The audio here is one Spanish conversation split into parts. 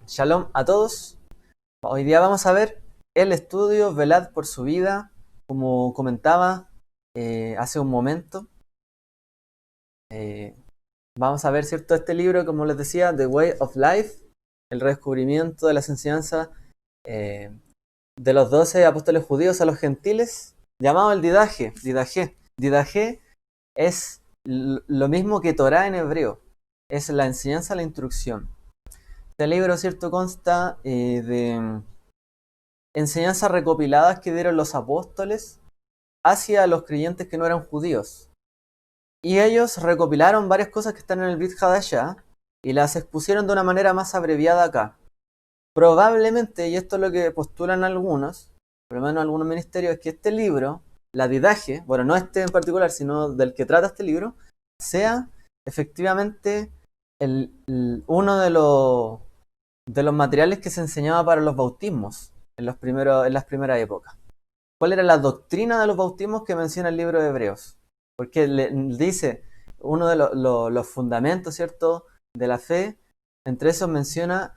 Shalom a todos. Hoy día vamos a ver el estudio Velad por su vida, como comentaba hace un momento. Eh, Vamos a ver, ¿cierto? Este libro, como les decía, The Way of Life, el redescubrimiento de las enseñanzas eh, de los 12 apóstoles judíos a los gentiles, llamado el Didaje. Didaje es lo mismo que Torah en hebreo, es la enseñanza, la instrucción. Este libro, ¿cierto? Consta de enseñanzas recopiladas que dieron los apóstoles hacia los creyentes que no eran judíos. Y ellos recopilaron varias cosas que están en el Brit Hadashah y las expusieron de una manera más abreviada acá. Probablemente, y esto es lo que postulan algunos, por lo menos algunos ministerios, es que este libro, la Didaje, bueno, no este en particular, sino del que trata este libro, sea efectivamente uno de los materiales que se enseñaba para los bautismos en las primeras épocas. ¿Cuál era la doctrina de los bautismos que menciona el libro de Hebreos? Porque le dice uno de los fundamentos, ¿cierto?, de la fe. Entre esos menciona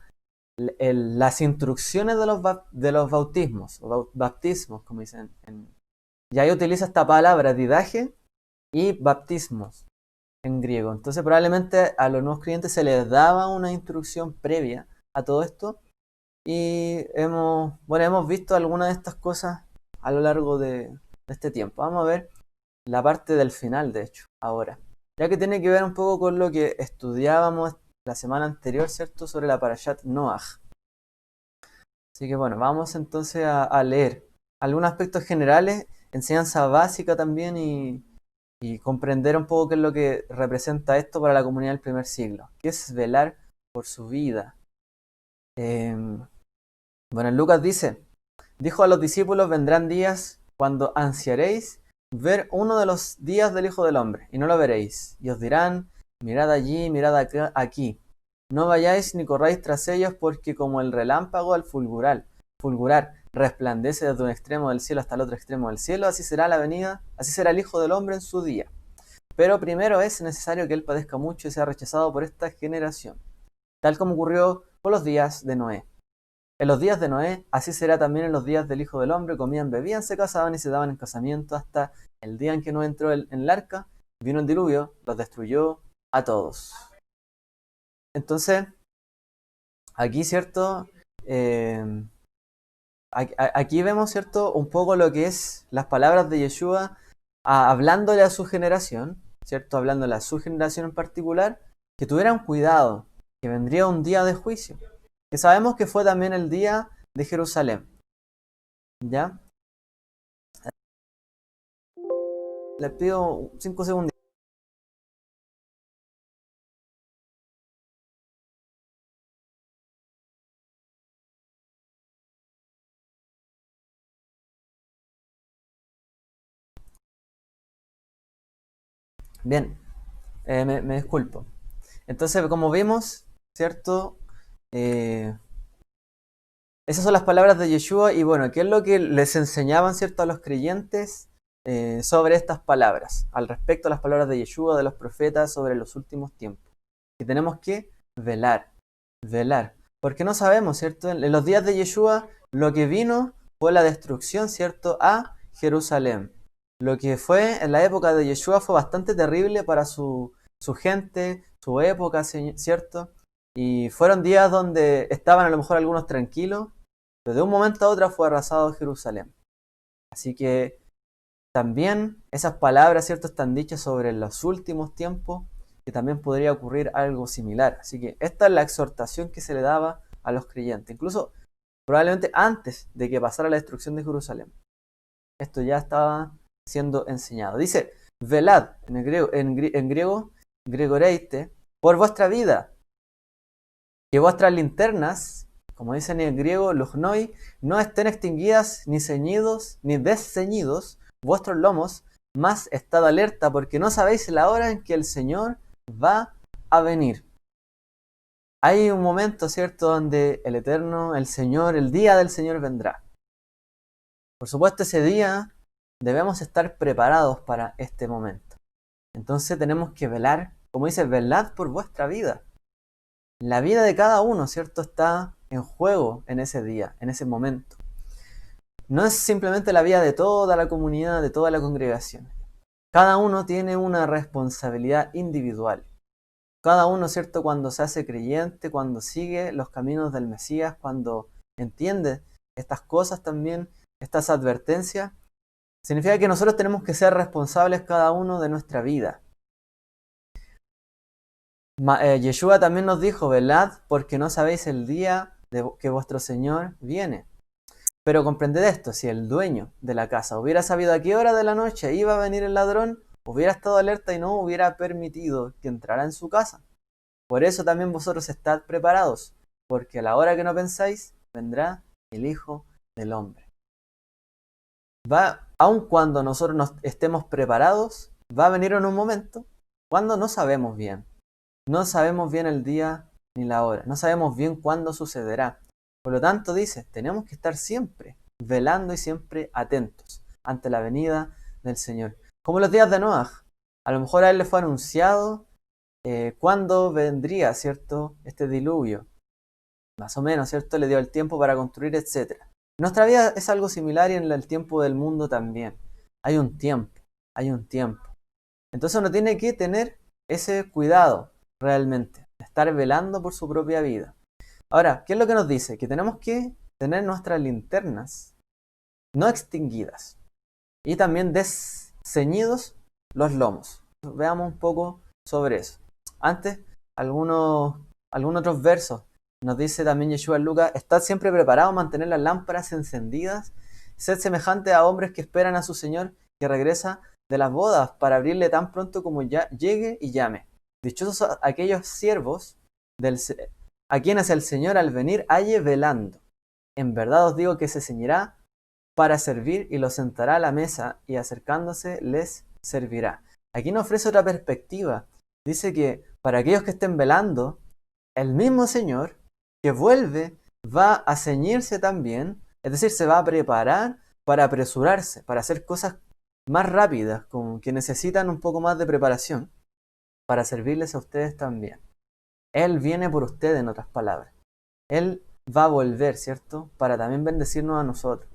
las instrucciones de los bautismos, o baptismos, como dicen. Y ahí utiliza esta palabra, didaje, y baptismos en griego. Entonces probablemente a los nuevos creyentes se les daba una instrucción previa a todo esto. Y hemos visto algunas de estas cosas a lo largo de este tiempo. Vamos a ver la parte del final, de hecho, ahora. Ya que tiene que ver un poco con lo que estudiábamos la semana anterior, ¿cierto? Sobre la Parashat Noach. Así que bueno, vamos entonces a leer algunos aspectos generales, enseñanza básica también y comprender un poco qué es lo que representa esto para la comunidad del primer siglo. ¿Qué es velar por su vida? Bueno, Lucas dijo a los discípulos, vendrán días cuando ansiaréis ver uno de los días del Hijo del Hombre, y no lo veréis. Y os dirán, mirad allí, mirad aquí. No vayáis ni corráis tras ellos, porque como el relámpago al fulgurar, resplandece desde un extremo del cielo hasta el otro extremo del cielo, así será la venida, así será el Hijo del Hombre en su día. Pero primero es necesario que él padezca mucho y sea rechazado por esta generación, tal como ocurrió con los días de Noé. En los días de Noé, así será también en los días del Hijo del Hombre, comían, bebían, se casaban y se daban en casamiento hasta el día en que Noé entró en el arca, vino el diluvio, los destruyó a todos. Entonces, aquí, ¿cierto? Aquí vemos, ¿cierto? Un poco lo que es las palabras de Yeshua hablándole a su generación, ¿cierto? Hablándole a su generación en particular, que tuvieran cuidado, que vendría un día de juicio. Que sabemos que fue también el día de Jerusalén. ¿Ya? Les pido 5 segundos. Bien, me disculpo. Entonces, como vimos, ¿cierto? Eh, Esas son las palabras de Yeshua y bueno, ¿qué es lo que les enseñaban, ¿cierto?, a los creyentes sobre estas palabras? Al respecto a las palabras de Yeshua, de los profetas, sobre los últimos tiempos. Que tenemos que velar. Porque no sabemos, ¿cierto? En los días de Yeshua lo que vino fue la destrucción, ¿cierto?, a Jerusalén. Lo que fue en la época de Yeshua fue bastante terrible para su gente, su época, ¿cierto? Y fueron días donde estaban a lo mejor algunos tranquilos, pero de un momento a otro fue arrasado Jerusalén. Así que también esas palabras, ¿cierto?, están dichas sobre los últimos tiempos, que también podría ocurrir algo similar. Así que esta es la exhortación que se le daba a los creyentes, incluso probablemente antes de que pasara la destrucción de Jerusalén. Esto ya estaba siendo enseñado. Dice, velad, en griego, gregoreite, por vuestra vida, que vuestras linternas, como dicen en griego, lugnoi, no estén extinguidas, ni ceñidos, ni desceñidos vuestros lomos, mas estad alerta, porque no sabéis la hora en que el Señor va a venir. Hay un momento, ¿cierto?, donde el Eterno, el Señor, el día del Señor vendrá. Por supuesto, ese día debemos estar preparados para este momento. Entonces tenemos que velar, como dice, velad por vuestra vida. La vida de cada uno, ¿cierto?, está en juego en ese día, en ese momento. No es simplemente la vida de toda la comunidad, de toda la congregación. Cada uno tiene una responsabilidad individual. Cada uno, ¿cierto?, cuando se hace creyente, cuando sigue los caminos del Mesías, cuando entiende estas cosas también, estas advertencias, significa que nosotros tenemos que ser responsables cada uno de nuestra vida. Yeshua también nos dijo, velad porque no sabéis el día que vuestro Señor viene. Pero comprended esto, si el dueño de la casa hubiera sabido a qué hora de la noche iba a venir el ladrón, hubiera estado alerta y no hubiera permitido que entrara en su casa. Por eso también vosotros estad preparados, porque a la hora que no pensáis, vendrá el Hijo del Hombre. Aun cuando nosotros nos estemos preparados, va a venir en un momento cuando no sabemos bien. No sabemos bien el día ni la hora. No sabemos bien cuándo sucederá. Por lo tanto, dice, tenemos que estar siempre velando y siempre atentos ante la venida del Señor. Como los días de Noaj. A lo mejor a él le fue anunciado cuándo vendría, ¿cierto?, este diluvio. Más o menos, ¿cierto? Le dio el tiempo para construir, etc. Nuestra vida es algo similar y en el tiempo del mundo también. Hay un tiempo, hay un tiempo. Entonces uno tiene que tener ese cuidado realmente, de estar velando por su propia vida. Ahora, ¿qué es lo que nos dice? Que tenemos que tener nuestras linternas no extinguidas y también desceñidos los lomos. Veamos un poco sobre eso. Antes, algunos otros versos. Nos dice también Yeshua en Lucas, estad siempre preparados a mantener las lámparas encendidas, sed semejante a hombres que esperan a su Señor que regresa de las bodas para abrirle tan pronto como ya llegue y llame. Dichosos aquellos siervos a quienes el Señor al venir halle velando. En verdad os digo que se ceñirá para servir y los sentará a la mesa y acercándose les servirá. Aquí nos ofrece otra perspectiva. Dice que para aquellos que estén velando, el mismo Señor que vuelve va a ceñirse también, es decir, se va a preparar para apresurarse, para hacer cosas más rápidas, como que necesitan un poco más de preparación, para servirles a ustedes también. Él viene por ustedes, en otras palabras. Él va a volver, ¿cierto?, para también bendecirnos a nosotros.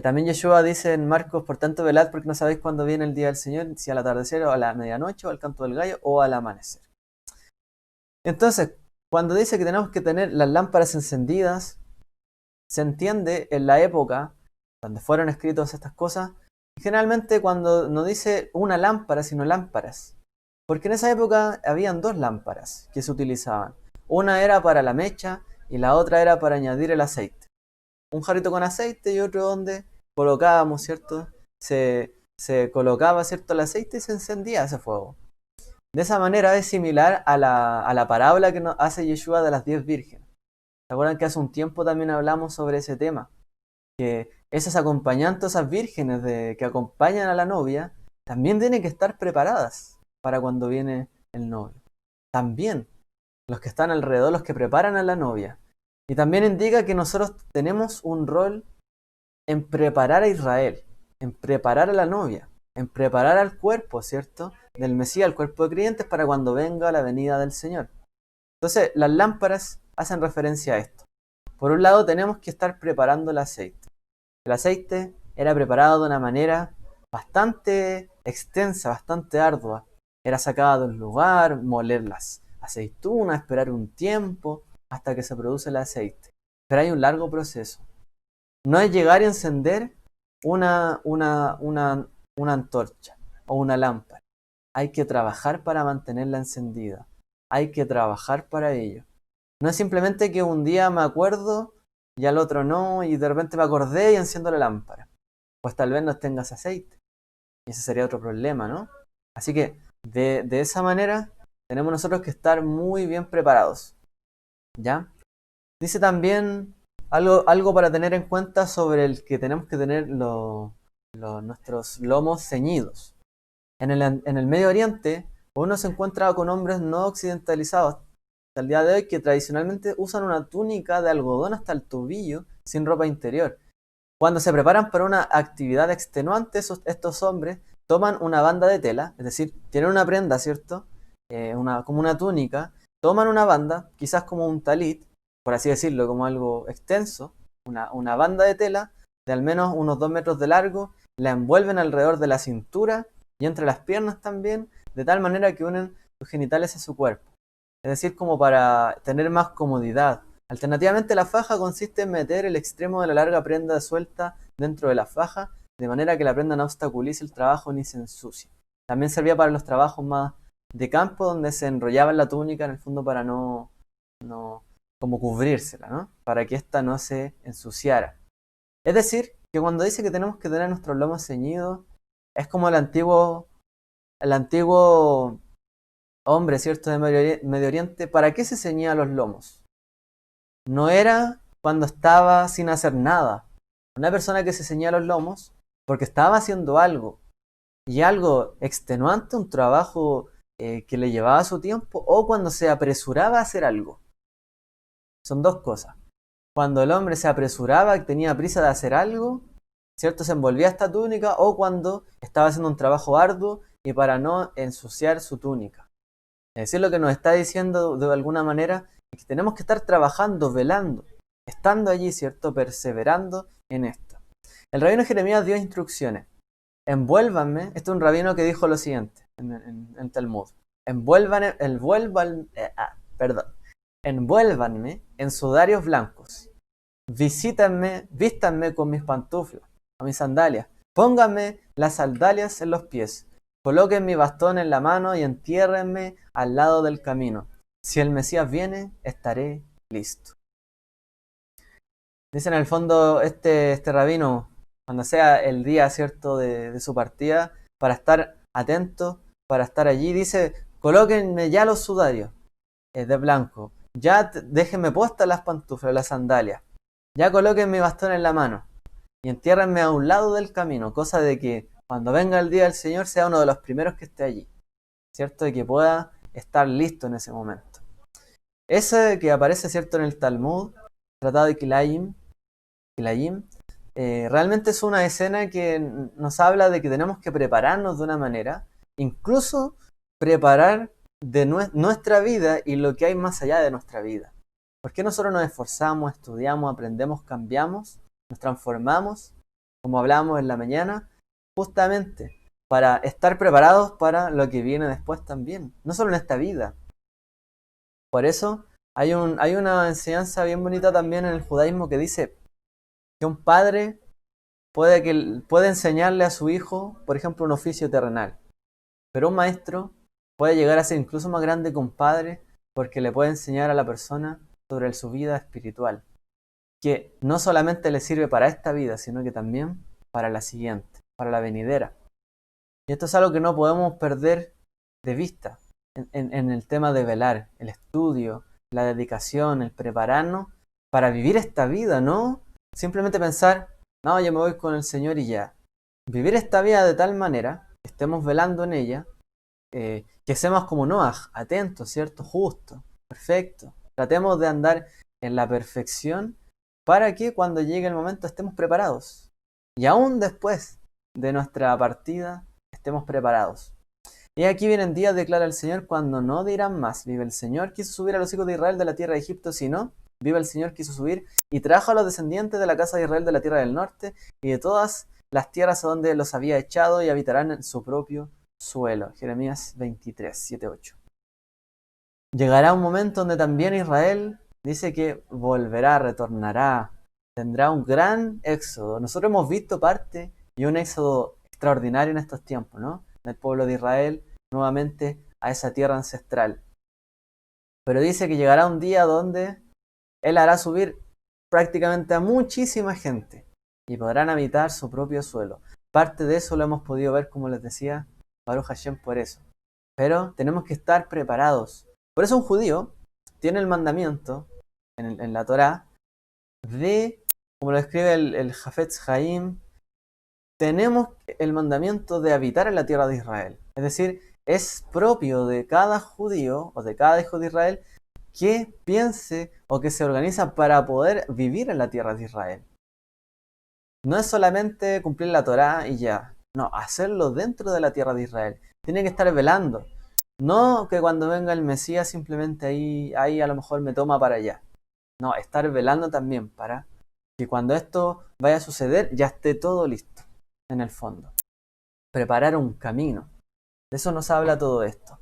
También Yeshua dice en Marcos, por tanto velad porque no sabéis cuándo viene el día del Señor, si al atardecer o a la medianoche o al canto del gallo o al amanecer. Entonces, cuando dice que tenemos que tener las lámparas encendidas, se entiende en la época donde fueron escritas estas cosas, generalmente cuando no dice una lámpara, sino lámparas. Porque en esa época habían dos lámparas que se utilizaban. Una era para la mecha y la otra era para añadir el aceite. Un jarrito con aceite y otro donde colocábamos, ¿cierto? Se colocaba, ¿cierto?, el aceite y se encendía ese fuego. De esa manera es similar a la parábola que nos hace Yeshua de las 10 vírgenes. ¿Se acuerdan que hace un tiempo también hablamos sobre ese tema? Que esas acompañantes, esas vírgenes que acompañan a la novia, también tienen que estar preparadas para cuando viene el novio. También los que están alrededor, los que preparan a la novia. Y también indica que nosotros tenemos un rol en preparar a Israel, en preparar a la novia, en preparar al cuerpo, ¿cierto?, del Mesías, el cuerpo de creyentes, para cuando venga la venida del Señor. Entonces, las lámparas hacen referencia a esto. Por un lado, tenemos que estar preparando el aceite. El aceite era preparado de una manera bastante extensa, bastante ardua. Era sacado del lugar, moler las aceitunas, esperar un tiempo hasta que se produce el aceite. Pero hay un largo proceso. No es llegar y encender una antorcha o una lámpara. Hay que trabajar para mantenerla encendida. Hay que trabajar para ello. No es simplemente que un día me acuerdo y al otro no, y de repente me acordé y enciendo la lámpara. Pues tal vez no tengas aceite. Y ese sería otro problema, ¿no? Así que de esa manera tenemos nosotros que estar muy bien preparados. ¿Ya? Dice también algo para tener en cuenta sobre el que tenemos que tener nuestros lomos ceñidos. En el Medio Oriente, uno se encuentra con hombres no occidentalizados hasta el día de hoy que tradicionalmente usan una túnica de algodón hasta el tobillo sin ropa interior. Cuando se preparan para una actividad extenuante, estos hombres toman una banda de tela, es decir, tienen una prenda, ¿cierto? Como una túnica, toman una banda, quizás como un talit, por así decirlo, como algo extenso, una banda de tela de al menos unos 2 metros de largo, la envuelven alrededor de la cintura y entre las piernas también, de tal manera que unen sus genitales a su cuerpo. Es decir, como para tener más comodidad. Alternativamente, la faja consiste en meter el extremo de la larga prenda suelta dentro de la faja, de manera que la prenda no obstaculice el trabajo ni se ensucie. También servía para los trabajos más de campo, donde se enrollaba en la túnica, en el fondo para no como cubrírsela, ¿no? Para que ésta no se ensuciara. Es decir, que cuando dice que tenemos que tener nuestros lomos ceñidos, es como el antiguo hombre, ¿cierto?, de Medio Oriente. ¿Para qué se ceñía los lomos? No era cuando estaba sin hacer nada. Una persona que se ceñía los lomos porque estaba haciendo algo, y algo extenuante, un trabajo que le llevaba su tiempo, o cuando se apresuraba a hacer algo. Son dos cosas. Cuando el hombre se apresuraba, tenía prisa de hacer algo, ¿cierto? Se envolvía esta túnica, o cuando estaba haciendo un trabajo arduo y para no ensuciar su túnica. Es decir, lo que nos está diciendo de alguna manera es que tenemos que estar trabajando, velando, estando allí, ¿cierto? Perseverando en esto. El rabino Jeremías dio instrucciones. Envuélvanme, este es un rabino que dijo lo siguiente en Talmud. Envuélvanme en sudarios blancos. Vístanme con mis pantuflas, o mis sandalias. Pónganme las sandalias en los pies. Coloquen mi bastón en la mano y entiérrenme al lado del camino. Si el Mesías viene, estaré listo. Dice en el fondo este rabino, cuando sea el día, ¿cierto?, de su partida, para estar atento, para estar allí, dice, colóquenme ya los sudarios de blanco, ya déjenme puestas las pantuflas, las sandalias, ya coloquen mi bastón en la mano y entiérrenme a un lado del camino, cosa de que cuando venga el día del Señor sea uno de los primeros que esté allí, ¿cierto? Y que pueda estar listo en ese momento. Ese que aparece, ¿cierto?, en el Talmud, Tratado de Kilayim, realmente es una escena que nos habla de que tenemos que prepararnos de una manera, incluso preparar de nuestra vida y lo que hay más allá de nuestra vida. ¿Por qué nosotros nos esforzamos, estudiamos, aprendemos, cambiamos, nos transformamos, como hablábamos en la mañana? Justamente para estar preparados para lo que viene después también, no solo en esta vida. Por eso hay una enseñanza bien bonita también en el judaísmo que dice que un padre puede enseñarle a su hijo, por ejemplo, un oficio terrenal, pero un maestro puede llegar a ser incluso más grande que un padre porque le puede enseñar a la persona sobre su vida espiritual, que no solamente le sirve para esta vida, sino que también para la siguiente, para la venidera. Y esto es algo que no podemos perder de vista en el tema de velar, el estudio, la dedicación, el prepararnos para vivir esta vida, ¿no? Simplemente pensar, no, yo me voy con el Señor y ya. Vivir esta vida de tal manera que estemos velando en ella, que seamos como Noah, atentos, ¿cierto? Justo, perfecto. Tratemos de andar en la perfección para que cuando llegue el momento estemos preparados. Y aún después de nuestra partida estemos preparados. Y aquí vienen días, declara el Señor, cuando no dirán más. Vive el Señor, quiso subir a los hijos de Israel de la tierra de Egipto, sino vive el Señor, quiso subir y trajo a los descendientes de la casa de Israel de la tierra del norte y de todas las tierras a donde los había echado y habitarán en su propio suelo. Jeremías 23, 7, 8. Llegará un momento donde también Israel dice que volverá, retornará, tendrá un gran éxodo. Nosotros hemos visto parte y un éxodo extraordinario en estos tiempos, ¿no? Del pueblo de Israel nuevamente a esa tierra ancestral. Pero dice que llegará un día donde Él hará subir prácticamente a muchísima gente y podrán habitar su propio suelo. Parte de eso lo hemos podido ver, como les decía, Baruch Hashem, por eso. Pero tenemos que estar preparados. Por eso un judío tiene el mandamiento en la Torá de, como lo escribe el Hafetz Haim, tenemos el mandamiento de habitar en la tierra de Israel. Es decir, es propio de cada judío o de cada hijo de Israel que piense o que se organiza para poder vivir en la tierra de Israel. No es solamente cumplir la Torá y ya. No, hacerlo dentro de la tierra de Israel. Tiene que estar velando. No que cuando venga el Mesías simplemente ahí a lo mejor me toma para allá. No, estar velando también para que cuando esto vaya a suceder ya esté todo listo, en el fondo. Preparar un camino. De eso nos habla todo esto.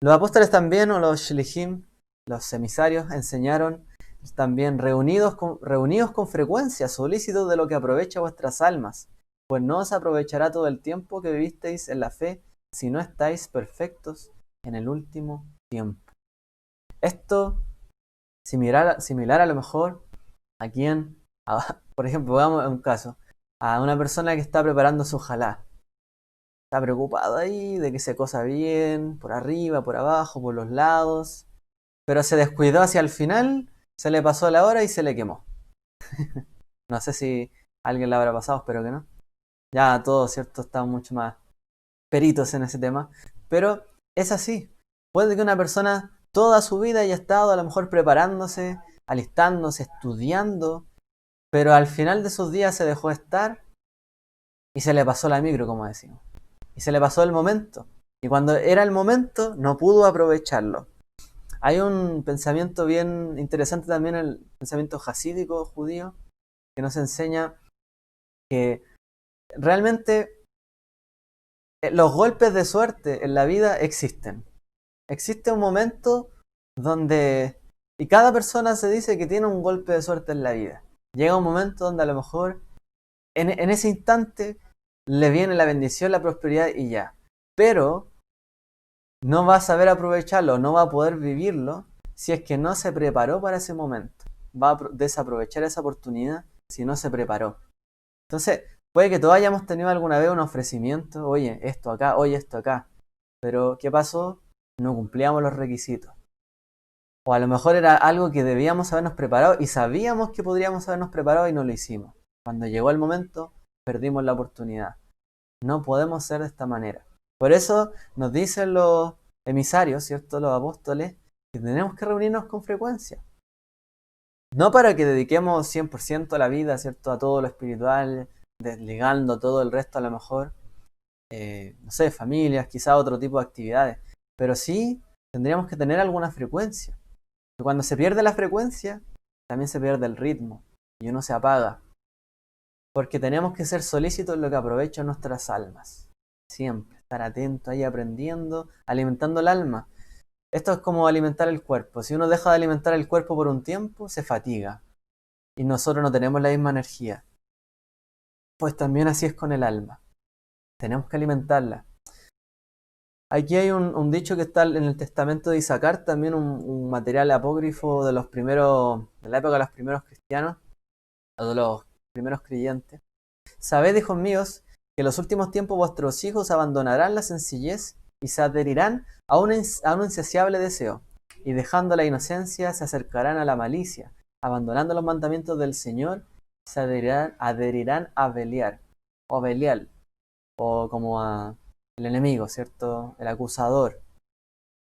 Los apóstoles también, o los shlichim, los emisarios, enseñaron también reunidos con frecuencia, solícitos de lo que aprovecha vuestras almas, pues no os aprovechará todo el tiempo que vivisteis en la fe, si no estáis perfectos en el último tiempo. Esto, similar a lo mejor a quien, por ejemplo, vamos a un caso, a una persona que está preparando su jalá. Está preocupado ahí de que se cosa bien, por arriba, por abajo, por los lados, pero se descuidó hacia el final, se le pasó la hora y se le quemó. No sé si a alguien le habrá pasado, espero que no. Ya todos, ¿cierto? Estamos mucho más peritos en ese tema, pero es así. Puede que una persona toda su vida haya estado a lo mejor preparándose, alistándose, estudiando, pero al final de sus días se dejó estar y se le pasó la micro, como decimos. Y se le pasó el momento. Y cuando era el momento, no pudo aprovecharlo. Hay un pensamiento bien interesante también, el pensamiento jasídico judío, que nos enseña que realmente los golpes de suerte en la vida existen. Existe un momento donde, y cada persona se dice que tiene un golpe de suerte en la vida. Llega un momento donde a lo mejor en ese instante le viene la bendición, la prosperidad y ya. Pero no va a saber aprovecharlo, no va a poder vivirlo si es que no se preparó para ese momento. Va a desaprovechar esa oportunidad si no se preparó. Entonces, puede que todos hayamos tenido alguna vez un ofrecimiento, oye, esto acá, oye, esto acá. Pero, ¿qué pasó? No cumplíamos los requisitos. O a lo mejor era algo que debíamos habernos preparado y sabíamos que podríamos habernos preparado y no lo hicimos. Cuando llegó el momento, perdimos la oportunidad. No podemos ser de esta manera. Por eso nos dicen los emisarios, ¿cierto? Los apóstoles, que tenemos que reunirnos con frecuencia. No para que dediquemos 100% a la vida, ¿cierto? A todo lo espiritual, desligando todo el resto a lo mejor, no sé, familias, quizá otro tipo de actividades. Pero sí tendríamos que tener alguna frecuencia. Y cuando se pierde la frecuencia, también se pierde el ritmo y uno se apaga. Porque tenemos que ser solícitos en lo que aprovecha nuestras almas. Siempre estar atento ahí aprendiendo, alimentando el alma. Esto es como alimentar el cuerpo. Si uno deja de alimentar el cuerpo por un tiempo, se fatiga. Y nosotros no tenemos la misma energía. Pues también así es con el alma. Tenemos que alimentarla. Aquí hay un dicho que está en el testamento de Isaacar, también un material apócrifo de los primeros, de la época de los primeros cristianos, o de los primeros creyentes. Sabed, hijos míos, que en los últimos tiempos vuestros hijos abandonarán la sencillez y se adherirán a un insaciable deseo, y dejando la inocencia se acercarán a la malicia, abandonando los mandamientos del Señor, se adherirán a Belial, o Belial, o como a el enemigo, ¿cierto? El acusador,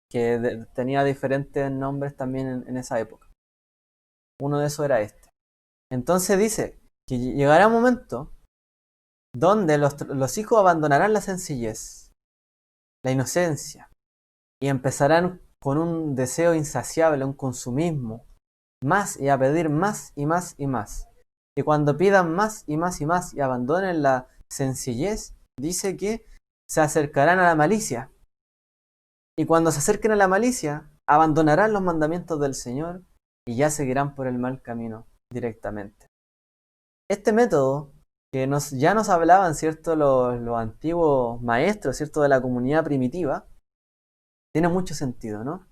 que tenía diferentes nombres también en esa época. Uno de esos era este. Entonces dice que llegará un momento donde los hijos abandonarán la sencillez, la inocencia, y empezarán con un deseo insaciable, un consumismo, más y a pedir más y más y más. Y cuando pidan más y más y más y abandonen la sencillez, dice que se acercarán a la malicia. Y cuando se acerquen a la malicia, abandonarán los mandamientos del Señor y ya seguirán por el mal camino directamente. Este método que ya nos hablaban, ¿cierto? Los antiguos maestros, ¿cierto? De la comunidad primitiva, tiene mucho sentido, ¿no?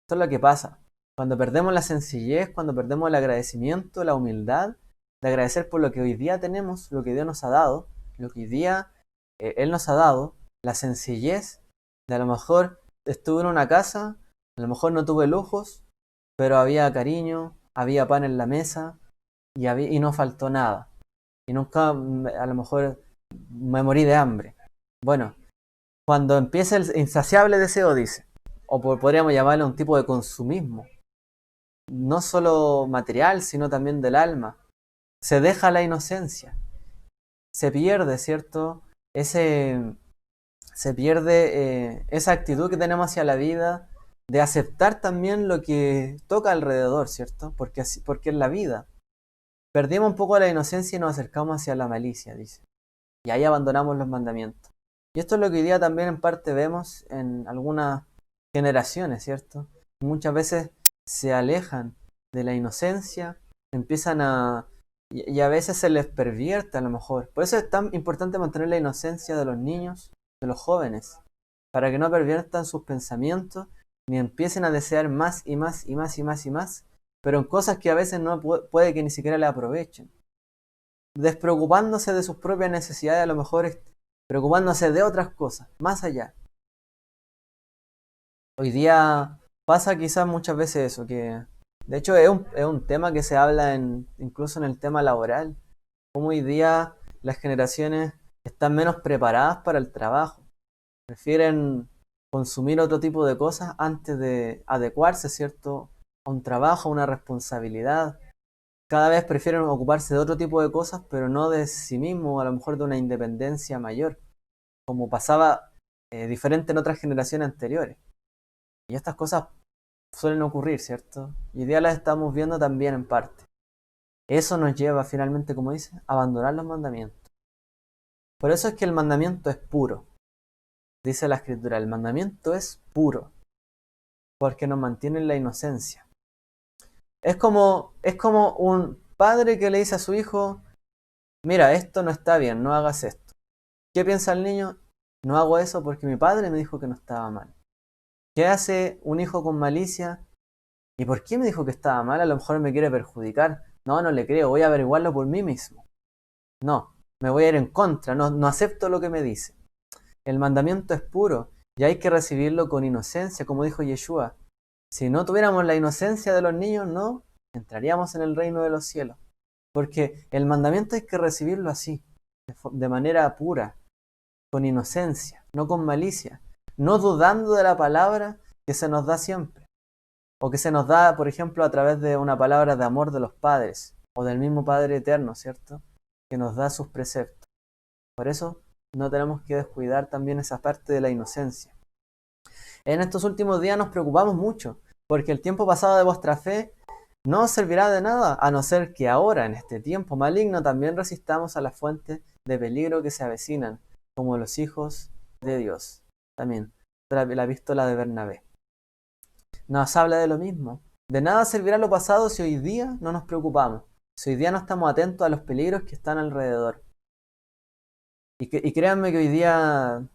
Esto es lo que pasa. Cuando perdemos la sencillez, cuando perdemos el agradecimiento, la humildad, de agradecer por lo que hoy día tenemos, lo que Dios nos ha dado, lo que hoy día Él nos ha dado, la sencillez de a lo mejor estuve en una casa, a lo mejor no tuve lujos, pero había cariño, había pan en la mesa y no faltó nada. Y nunca a lo mejor me morí de hambre. Bueno, cuando empieza el insaciable deseo, dice, o podríamos llamarle un tipo de consumismo, no solo material, sino también del alma, se deja la inocencia, se pierde, ¿cierto? Se pierde esa actitud que tenemos hacia la vida de aceptar también lo que toca alrededor, ¿cierto? Porque es la vida. Perdimos un poco la inocencia y nos acercamos hacia la malicia, dice. Y ahí abandonamos los mandamientos. Y esto es lo que hoy día también en parte vemos en algunas generaciones, ¿cierto? Muchas veces se alejan de la inocencia, empiezan a... y a veces se les pervierte a lo mejor. Por eso es tan importante mantener la inocencia de los niños, de los jóvenes, para que no perviertan sus pensamientos, ni empiecen a desear más y más y más y más y más, pero en cosas que a veces no puede que ni siquiera le aprovechen. Despreocupándose de sus propias necesidades, a lo mejor preocupándose de otras cosas, más allá. Hoy día pasa quizás muchas veces eso, que de hecho es un tema que se habla incluso en el tema laboral, como hoy día las generaciones están menos preparadas para el trabajo, prefieren consumir otro tipo de cosas antes de adecuarse, ¿cierto?, a un trabajo, a una responsabilidad. Cada vez prefieren ocuparse de otro tipo de cosas, pero no de sí mismo, a lo mejor de una independencia mayor, como pasaba diferente en otras generaciones anteriores. Y estas cosas suelen ocurrir, ¿cierto? Y hoy día las estamos viendo también en parte. Eso nos lleva finalmente, como dice, a abandonar los mandamientos. Por eso es que el mandamiento es puro. Dice la escritura, el mandamiento es puro, porque nos mantiene en la inocencia. Es como un padre que le dice a su hijo, mira, esto no está bien, no hagas esto. ¿Qué piensa el niño? No hago eso porque mi padre me dijo que no estaba mal. ¿Qué hace un hijo con malicia? ¿Y por qué me dijo que estaba mal? A lo mejor me quiere perjudicar. No, no le creo, voy a averiguarlo por mí mismo. No, me voy a ir en contra, no acepto lo que me dice. El mandamiento es puro y hay que recibirlo con inocencia, como dijo Yeshua. Si no tuviéramos la inocencia de los niños, no entraríamos en el reino de los cielos. Porque el mandamiento hay que recibirlo así, de manera pura, con inocencia, no con malicia, no dudando de la palabra que se nos da siempre, o que se nos da, por ejemplo, a través de una palabra de amor de los padres, o del mismo Padre Eterno, ¿cierto?, que nos da sus preceptos. Por eso no tenemos que descuidar también esa parte de la inocencia. En estos últimos días nos preocupamos mucho, porque el tiempo pasado de vuestra fe no os servirá de nada, a no ser que ahora, en este tiempo maligno, también resistamos a las fuentes de peligro que se avecinan, como los hijos de Dios. También, la epístola de Bernabé. Nos habla de lo mismo. De nada servirá lo pasado si hoy día no nos preocupamos, si hoy día no estamos atentos a los peligros que están alrededor. Y créanme que hoy día,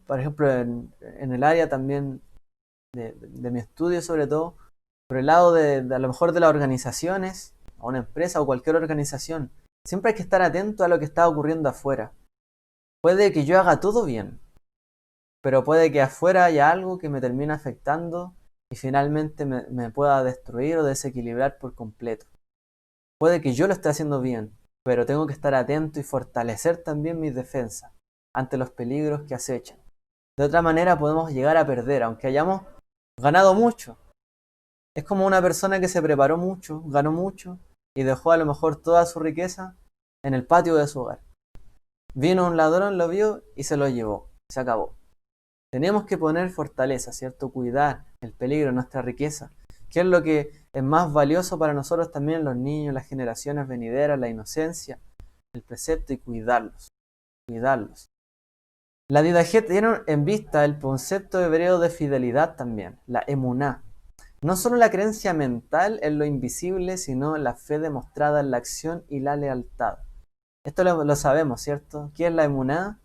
por ejemplo, en el área también de mi estudio sobre todo, por el lado de a lo mejor de las organizaciones, o una empresa o cualquier organización, siempre hay que estar atento a lo que está ocurriendo afuera. Puede que yo haga todo bien, pero puede que afuera haya algo que me termine afectando y finalmente me pueda destruir o desequilibrar por completo. Puede que yo lo esté haciendo bien, pero tengo que estar atento y fortalecer también mis defensas ante los peligros que acechan. De otra manera podemos llegar a perder, aunque hayamos ganado mucho. Es como una persona que se preparó mucho, ganó mucho y dejó a lo mejor toda su riqueza en el patio de su hogar. Vino un ladrón, lo vio y se lo llevó. Se acabó. Tenemos que poner fortaleza, ¿cierto? Cuidar el peligro, nuestra riqueza, que es lo que es más valioso para nosotros también, los niños, las generaciones venideras, la inocencia, el precepto y cuidarlos. Cuidarlos. La Didaché tiene en vista el concepto hebreo de fidelidad también, la emuná. No solo la creencia mental en lo invisible, sino la fe demostrada en la acción y la lealtad. Esto lo sabemos, ¿cierto? ¿Qué es la emuná?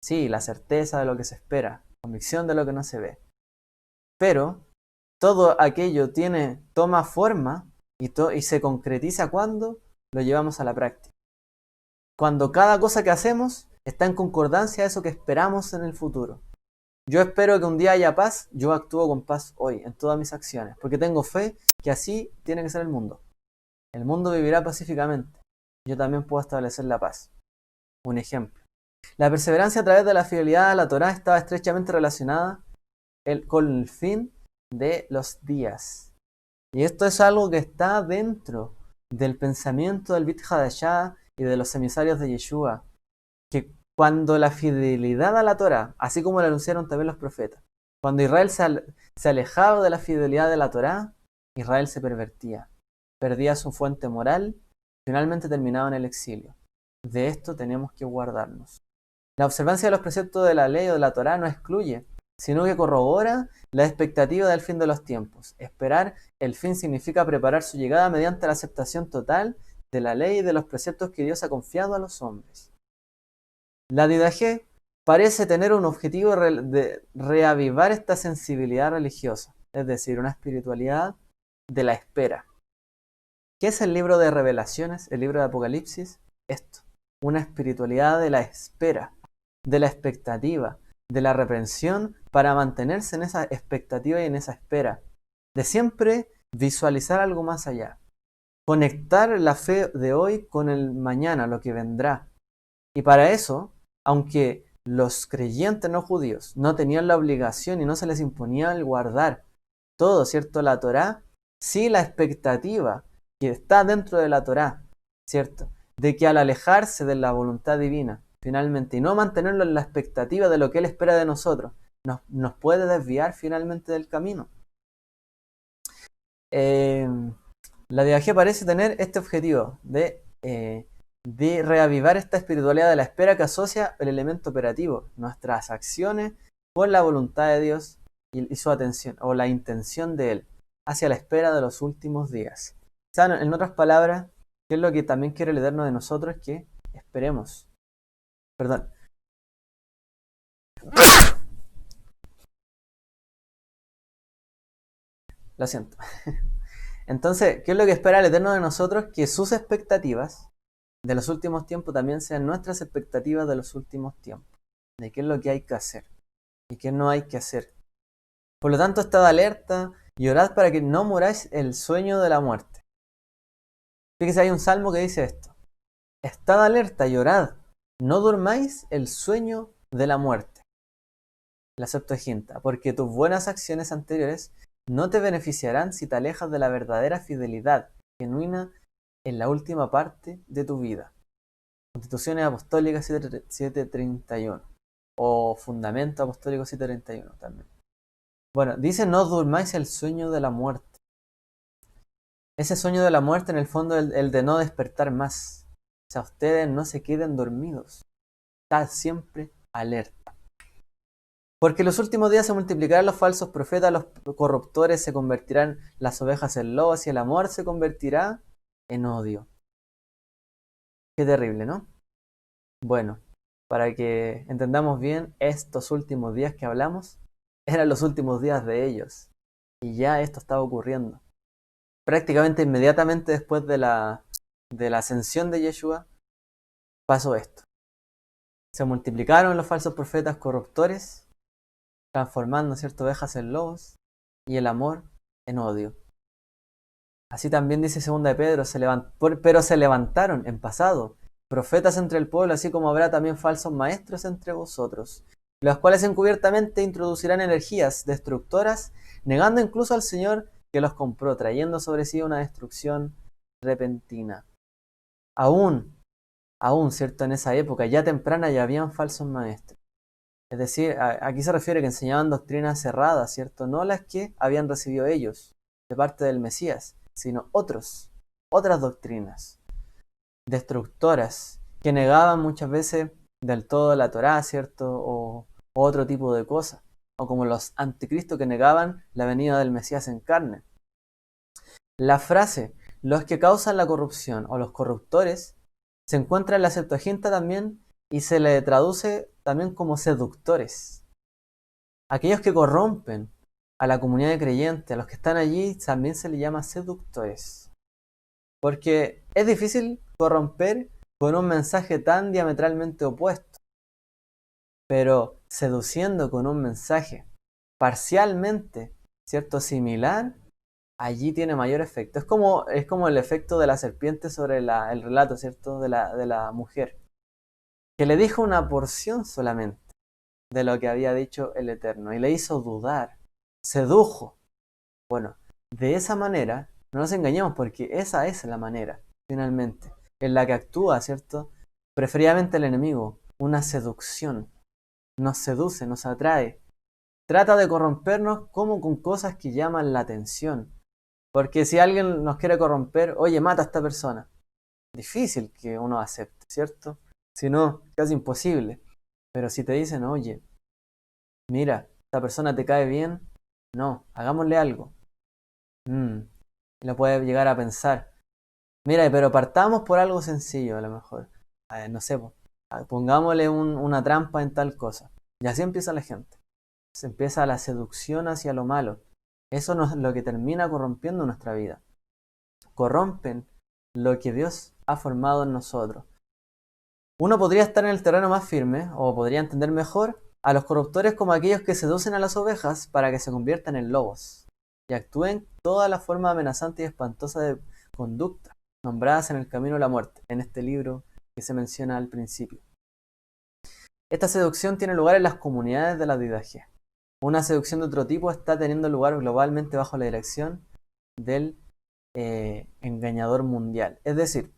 Sí, la certeza de lo que se espera, convicción de lo que no se ve. Pero todo aquello toma forma y se concretiza cuando lo llevamos a la práctica. Cuando cada cosa que hacemos está en concordancia a eso que esperamos en el futuro. Yo espero que un día haya paz, yo actúo con paz hoy, en todas mis acciones, porque tengo fe que así tiene que ser el mundo. El mundo vivirá pacíficamente. Yo también puedo establecer la paz. Un ejemplo. La perseverancia a través de la fidelidad a la Torá estaba estrechamente relacionada con el fin de los días. Y esto es algo que está dentro del pensamiento del Brit Hadashah y de los emisarios de Yeshua, que cuando la fidelidad a la Torá, así como lo anunciaron también los profetas, Cuando Israel se alejaba de la fidelidad de la Torá, Israel se pervertía, perdía su fuente moral, finalmente terminaba en el exilio. De esto tenemos que guardarnos. La observancia de los preceptos de la ley o de la Torá no excluye, sino que corrobora la expectativa del fin de los tiempos. Esperar el fin significa preparar su llegada mediante la aceptación total de la ley y de los preceptos que Dios ha confiado a los hombres. La Didaché parece tener un objetivo de reavivar esta sensibilidad religiosa, es decir, una espiritualidad de la espera. ¿Qué es el libro de Revelaciones, el libro de Apocalipsis? Esto, una espiritualidad de la espera, de la expectativa, de la reprensión para mantenerse en esa expectativa y en esa espera, de siempre visualizar algo más allá, conectar la fe de hoy con el mañana, lo que vendrá. Y para eso, aunque los creyentes no judíos no tenían la obligación y no se les imponía el guardar todo, ¿cierto? La Torá, sí la expectativa que está dentro de la Torá, ¿cierto? De que al alejarse de la voluntad divina, finalmente, y no mantenerlo en la expectativa de lo que Él espera de nosotros, nos puede desviar finalmente del camino. La Didaché parece tener este objetivo de reavivar esta espiritualidad de la espera que asocia el elemento operativo, nuestras acciones, con la voluntad de Dios y su atención, o la intención de Él, hacia la espera de los últimos días. O sea, en otras palabras, ¿qué es lo que también quiere el Eterno de nosotros? Que esperemos. Perdón. Lo siento. Entonces, ¿qué es lo que espera el Eterno de nosotros? Que sus expectativas de los últimos tiempos también sean nuestras expectativas de los últimos tiempos. De qué es lo que hay que hacer y qué no hay que hacer. Por lo tanto, estad alerta y orad para que no muráis el sueño de la muerte. Fíjese, hay un salmo que dice esto. Estad alerta y orad, no durmáis el sueño de la muerte. La Septuaginta, porque tus buenas acciones anteriores no te beneficiarán si te alejas de la verdadera fidelidad genuina en la última parte de tu vida. Constituciones Apostólicas 731 o Fundamento Apostólico 731 también. Bueno, dice no durmáis el sueño de la muerte. Ese sueño de la muerte en el fondo es el de no despertar más. O sea, ustedes no se queden dormidos. Estad siempre alerta. Porque en los últimos días se multiplicarán los falsos profetas, los corruptores se convertirán las ovejas en lobos y el amor se convertirá en odio. Qué terrible, ¿no? Bueno, para que entendamos bien, estos últimos días que hablamos eran los últimos días de ellos. Y ya esto estaba ocurriendo. Prácticamente inmediatamente después de la ascensión de Yeshua, pasó esto. Se multiplicaron los falsos profetas corruptores, transformando, ¿cierto?, ovejas en lobos y el amor en odio. Así también dice 2 de Pedro, pero se levantaron en pasado profetas entre el pueblo, así como habrá también falsos maestros entre vosotros, los cuales encubiertamente introducirán energías destructoras, negando incluso al Señor que los compró, trayendo sobre sí una destrucción repentina. Aún, ¿cierto? En esa época ya temprana ya habían falsos maestros. Es decir, aquí se refiere que enseñaban doctrinas cerradas, ¿cierto? No las que habían recibido ellos de parte del Mesías, sino otras doctrinas destructoras que negaban muchas veces del todo la Torá, ¿cierto? O otro tipo de cosas. O como los anticristos que negaban la venida del Mesías en carne. La frase, los que causan la corrupción o los corruptores, se encuentra en la Septuaginta también y se le traduce también como seductores. Aquellos que corrompen a la comunidad de creyentes, a los que están allí, también se les llama seductores. Porque es difícil corromper con un mensaje tan diametralmente opuesto. Pero seduciendo con un mensaje parcialmente, ¿cierto?, similar, allí tiene mayor efecto. Es como el efecto de la serpiente sobre el relato, ¿cierto?, de la mujer, que le dijo una porción solamente de lo que había dicho el Eterno y le hizo dudar, sedujo. Bueno, de esa manera, no nos engañemos porque esa es la manera, finalmente, en la que actúa, ¿cierto?, preferidamente el enemigo, una seducción. Nos seduce, nos atrae trata de corrompernos como con cosas que llaman la atención. Porque si alguien nos quiere corromper, oye, mata a esta persona. Difícil que uno acepte, ¿cierto? Si no, casi imposible. Pero si te dicen, oye, mira, esta persona te cae bien, no, hagámosle algo. Lo puede llegar a pensar. Mira, pero partamos por algo sencillo a lo mejor. No sé, pongámosle una trampa en tal cosa. Y así empieza la gente. Se empieza la seducción hacia lo malo. Eso es lo que termina corrompiendo nuestra vida. Corrompen lo que Dios ha formado en nosotros. Uno podría estar en el terreno más firme, o podría entender mejor a los corruptores como aquellos que seducen a las ovejas para que se conviertan en lobos y actúen toda la forma amenazante y espantosa de conducta nombradas en el camino de la muerte, en este libro que se menciona al principio. Esta seducción tiene lugar en las comunidades de la didagia. Una seducción de otro tipo está teniendo lugar globalmente bajo la dirección del engañador mundial. Es decir,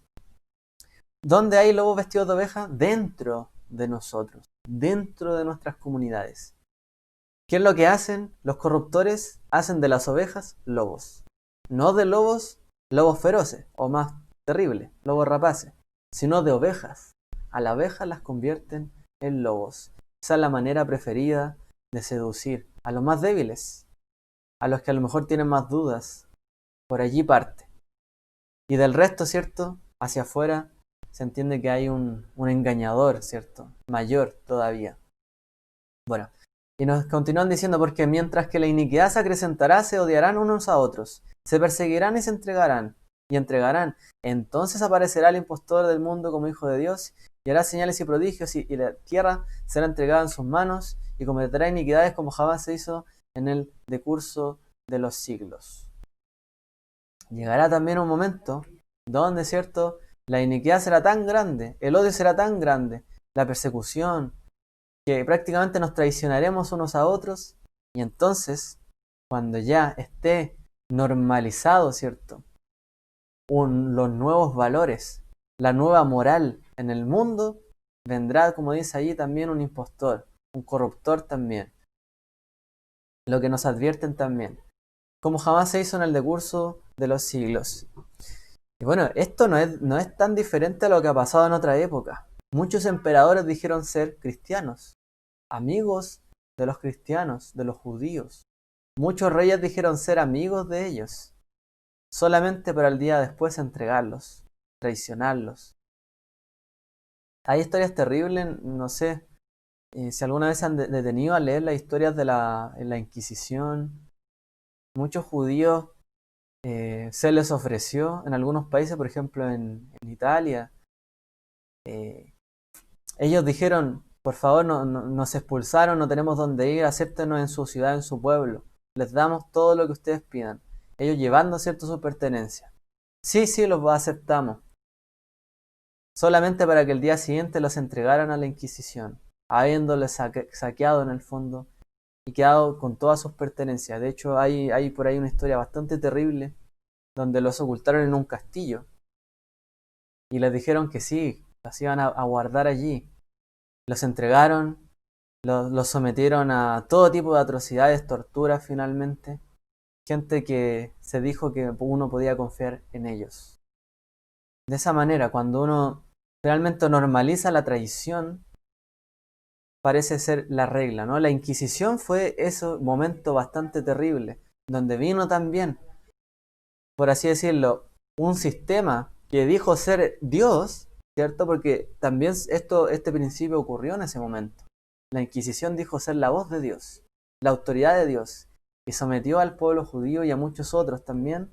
¿dónde hay lobos vestidos de oveja? Dentro de nosotros, dentro de nuestras comunidades. ¿Qué es lo que hacen? Los corruptores hacen de las ovejas lobos. No de lobos, lobos feroces, o más terrible, lobos rapaces, sino de ovejas. A las ovejas las convierten en lobos. Esa es la manera preferida de seducir a los más débiles, a los que a lo mejor tienen más dudas. Por allí parte. Y del resto, ¿cierto? Hacia afuera se entiende que hay un engañador, ¿cierto? Mayor todavía. Bueno, y nos continúan diciendo, porque mientras que la iniquidad se acrecentará, se odiarán unos a otros, se perseguirán y se entregarán, y entregarán. Entonces aparecerá el impostor del mundo como hijo de Dios, y hará señales y prodigios, y la tierra será entregada en sus manos, y cometerá iniquidades como jamás se hizo en el decurso de los siglos. Llegará también un momento donde, ¿cierto?, la iniquidad será tan grande, el odio será tan grande, la persecución, que prácticamente nos traicionaremos unos a otros, y entonces, cuando ya esté normalizado, ¿cierto?, los nuevos valores, la nueva moral en el mundo, vendrá, como dice allí, también un impostor, un corruptor también. Lo que nos advierten también, como jamás se hizo en el decurso de los siglos. Y bueno, esto no es tan diferente a lo que ha pasado en otra época. Muchos emperadores dijeron ser cristianos, amigos de los cristianos, de los judíos. Muchos reyes dijeron ser amigos de ellos, solamente para el día después entregarlos, traicionarlos. Hay historias terribles, no sé si alguna vez se han detenido a leer las historias de la Inquisición. Muchos judíos se les ofreció en algunos países, por ejemplo en Italia. Ellos dijeron, por favor, nos expulsaron, no tenemos dónde ir, acéptenos en su ciudad, en su pueblo. Les damos todo lo que ustedes pidan. Ellos llevando, ¿cierto?, su pertenencia. Sí, los aceptamos. Solamente para que el día siguiente los entregaran a la Inquisición, habiéndoles saqueado en el fondo y quedado con todas sus pertenencias. De hecho, hay por ahí una historia bastante terrible donde los ocultaron en un castillo y les dijeron que sí, los iban a guardar allí. Los entregaron, los sometieron a todo tipo de atrocidades, torturas finalmente. Gente que se dijo que uno podía confiar en ellos. De esa manera, cuando uno realmente normaliza la traición, parece ser la regla, ¿no? La Inquisición fue ese momento bastante terrible, donde vino también, por así decirlo, un sistema que dijo ser Dios, ¿cierto? Porque también este principio ocurrió en ese momento. La Inquisición dijo ser la voz de Dios, la autoridad de Dios, y sometió al pueblo judío y a muchos otros también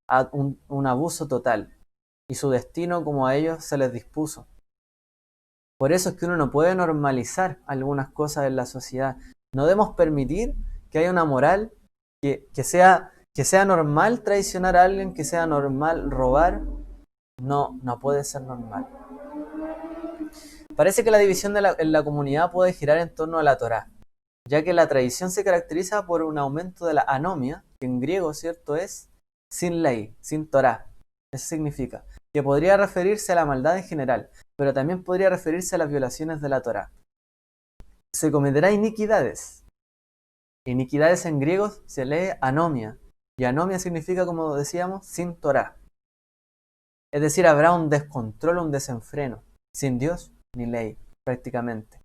a un abuso total, y su destino como a ellos se les dispuso. Por eso es que uno no puede normalizar algunas cosas en la sociedad. No debemos permitir que haya una moral que sea normal traicionar a alguien, que sea normal robar. No puede ser normal. Parece que la división en la comunidad puede girar en torno a la Torá, ya que la tradición se caracteriza por un aumento de la anomia, que en griego, ¿cierto?, es sin ley, sin Torá. Eso significa que podría referirse a la maldad en general, pero también podría referirse a las violaciones de la Torá. Se cometerá iniquidades, Iniquidades en griego se lee anomia, y anomia significa, como decíamos, sin Torah. Es decir, habrá un descontrol, un desenfreno, sin Dios ni ley, prácticamente.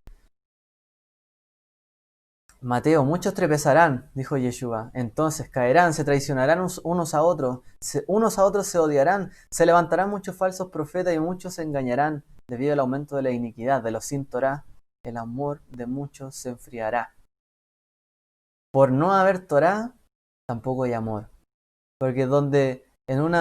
Mateo, muchos tropezarán, dijo Yeshua, entonces caerán, se traicionarán unos a otros, unos a otros se odiarán, se levantarán muchos falsos profetas y muchos se engañarán, debido al aumento de la iniquidad, de los sin Torah, el amor de muchos se enfriará. Por no haber Torah, tampoco hay amor. Porque donde en un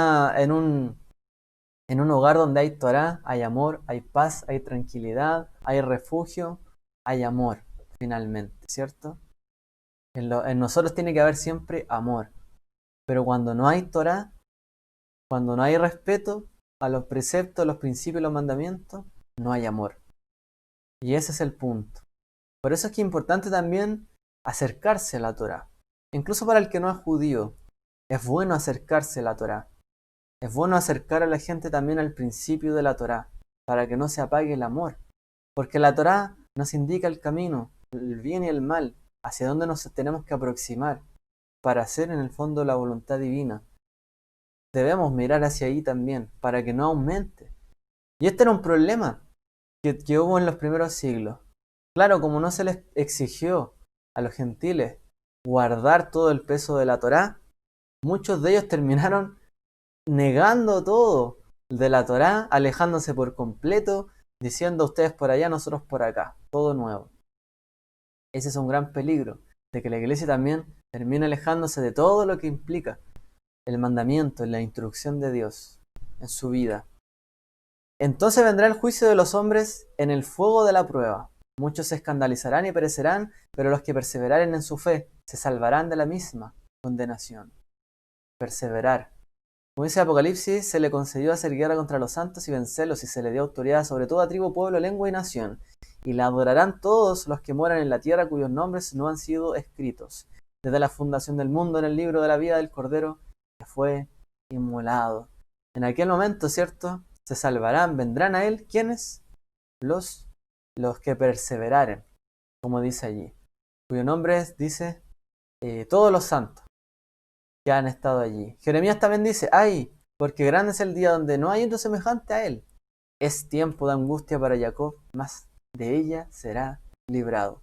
hogar donde hay Torah, hay amor, hay paz, hay tranquilidad, hay refugio, hay amor, finalmente, ¿cierto? En nosotros tiene que haber siempre amor. Pero cuando no hay Torah, cuando no hay respeto a los preceptos, los principios y los mandamientos, no hay amor. Y ese es el punto. Por eso es que es importante también acercarse a la Torah. Incluso para el que no es judío, es bueno acercarse a la Torah. Es bueno acercar a la gente también al principio de la Torá, para que no se apague el amor. Porque la Torá nos indica el camino, el bien y el mal, hacia dónde nos tenemos que aproximar, para hacer en el fondo la voluntad divina. Debemos mirar hacia ahí también, para que no aumente. Y este era un problema que hubo en los primeros siglos. Claro, como no se les exigió a los gentiles guardar todo el peso de la Torá, muchos de ellos terminaron negando todo de la Torá, alejándose por completo, diciendo ustedes por allá, nosotros por acá, todo nuevo. Ese es un gran peligro, de que la iglesia también termine alejándose de todo lo que implica el mandamiento, la instrucción de Dios en su vida. Entonces vendrá el juicio de los hombres en el fuego de la prueba. Muchos se escandalizarán y perecerán, pero los que perseveraren en su fe se salvarán de la misma condenación. Perseverar. Como dice Apocalipsis, se le concedió hacer guerra contra los santos y vencerlos, y se le dio autoridad sobre toda tribu, pueblo, lengua y nación. Y la adorarán todos los que moran en la tierra cuyos nombres no han sido escritos desde la fundación del mundo en el libro de la vida del Cordero que fue inmolado. En aquel momento, ¿cierto? Se salvarán, vendrán a él, ¿quiénes? Los que perseveraren, como dice allí. Cuyo nombre es, dice, todos los santos que han estado allí. Jeremías también dice, ay, porque grande es el día donde no hay otro semejante a él. Es tiempo de angustia para Jacob, mas de ella será librado.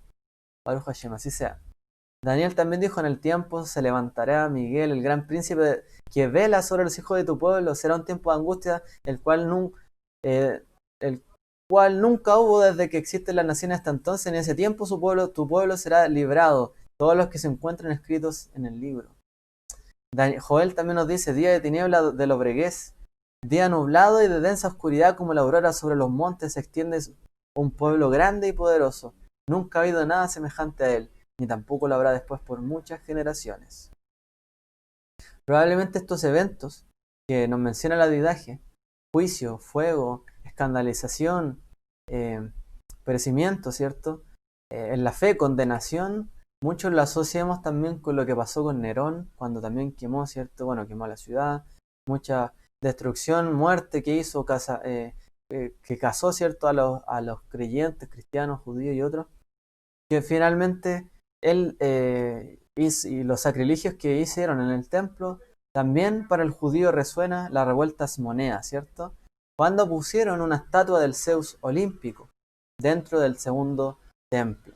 Baruch Hashem, así sea. Daniel también dijo, en el tiempo se levantará Miguel, el gran príncipe que vela sobre los hijos de tu pueblo. Será un tiempo de angustia, el cual nunca hubo desde que existen las naciones hasta entonces. En ese tiempo tu pueblo será librado, todos los que se encuentren escritos en el libro. Joel también nos dice, día de tiniebla de lobreguez, día nublado y de densa oscuridad como la aurora sobre los montes, se extiende un pueblo grande y poderoso. Nunca ha habido nada semejante a él, ni tampoco lo habrá después por muchas generaciones. Probablemente estos eventos que nos menciona la didaje, juicio, fuego, escandalización, perecimiento, ¿cierto? En la fe, condenación, muchos lo asociamos también con lo que pasó con Nerón, cuando también quemó, ¿cierto? Bueno, quemó la ciudad, mucha destrucción, muerte que hizo, que casó, ¿cierto? A los creyentes, cristianos, judíos y otros, que finalmente él y los sacrilegios que hicieron en el templo, también para el judío resuena la revuelta asmonea, ¿cierto? Cuando pusieron una estatua del Zeus olímpico dentro del segundo templo.